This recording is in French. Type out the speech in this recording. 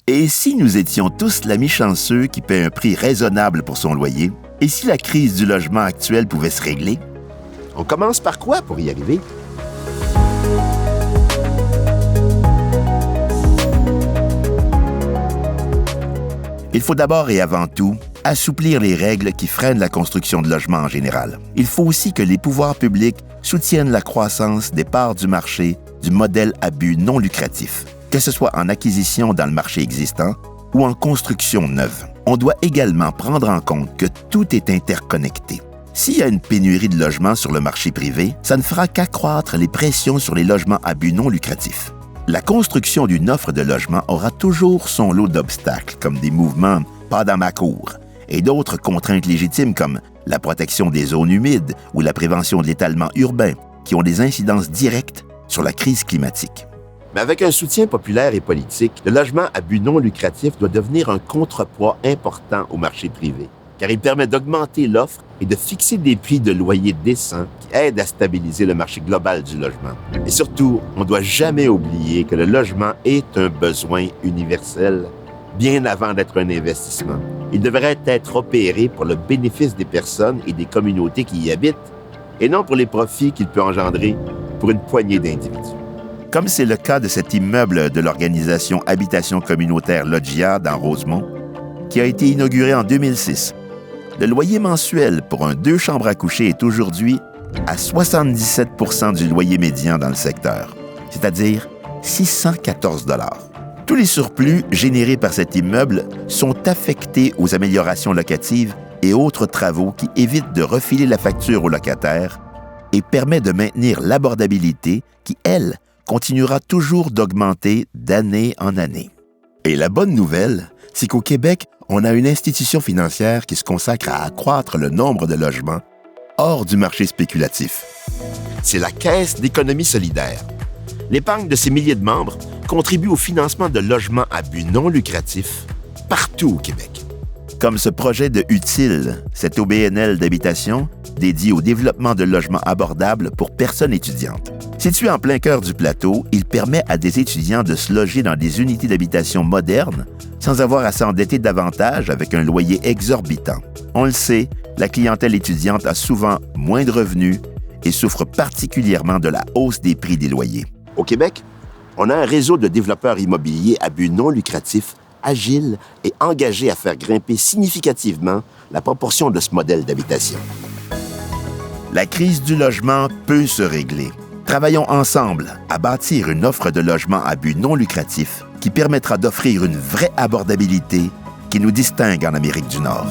Et si nous étions tous l'ami chanceux qui paie un prix raisonnable pour son loyer? Et si la crise du logement actuel pouvait se régler? On commence par quoi pour y arriver? Il faut d'abord et avant tout assouplir les règles qui freinent la construction de logements en général. Il faut aussi que les pouvoirs publics soutiennent la croissance des parts du marché du modèle à but non lucratif, que ce soit en acquisition dans le marché existant ou en construction neuve. On doit également prendre en compte que tout est interconnecté. S'il y a une pénurie de logements sur le marché privé, ça ne fera qu'accroître les pressions sur les logements à but non lucratif. La construction d'une offre de logement aura toujours son lot d'obstacles, comme des mouvements « pas dans ma cour » et d'autres contraintes légitimes comme la protection des zones humides ou la prévention de l'étalement urbain, qui ont des incidences directes sur la crise climatique. Mais avec un soutien populaire et politique, le logement à but non lucratif doit devenir un contrepoids important au marché privé, car il permet d'augmenter l'offre et de fixer des prix de loyer décents qui aident à stabiliser le marché global du logement. Et surtout, on ne doit jamais oublier que le logement est un besoin universel, bien avant d'être un investissement. Il devrait être opéré pour le bénéfice des personnes et des communautés qui y habitent, et non pour les profits qu'il peut engendrer pour une poignée d'individus. Comme c'est le cas de cet immeuble de l'organisation Habitation communautaire Loggia dans Rosemont, qui a été inauguré en 2006. Le loyer mensuel pour un 2 chambres à coucher est aujourd'hui à 77 % du loyer médian dans le secteur, c'est-à-dire 614 $. Tous les surplus générés par cet immeuble sont affectés aux améliorations locatives et autres travaux qui évitent de refiler la facture aux locataires et permettent de maintenir l'abordabilité qui, elle, continuera toujours d'augmenter d'année en année. Et la bonne nouvelle, c'est qu'au Québec, on a une institution financière qui se consacre à accroître le nombre de logements hors du marché spéculatif. C'est la Caisse d'économie solidaire. L'épargne de ses milliers de membres contribue au financement de logements à but non lucratif partout au Québec. Comme ce projet de Utile, cette OBNL d'habitation dédié au développement de logements abordables pour personnes étudiantes. Situé en plein cœur du plateau, il permet à des étudiants de se loger dans des unités d'habitation modernes sans avoir à s'endetter davantage avec un loyer exorbitant. On le sait, la clientèle étudiante a souvent moins de revenus et souffre particulièrement de la hausse des prix des loyers. Au Québec, on a un réseau de développeurs immobiliers à but non lucratif, agile et engagé à faire grimper significativement la proportion de ce modèle d'habitation. La crise du logement peut se régler. Travaillons ensemble à bâtir une offre de logement à but non lucratif qui permettra d'offrir une vraie abordabilité qui nous distingue en Amérique du Nord.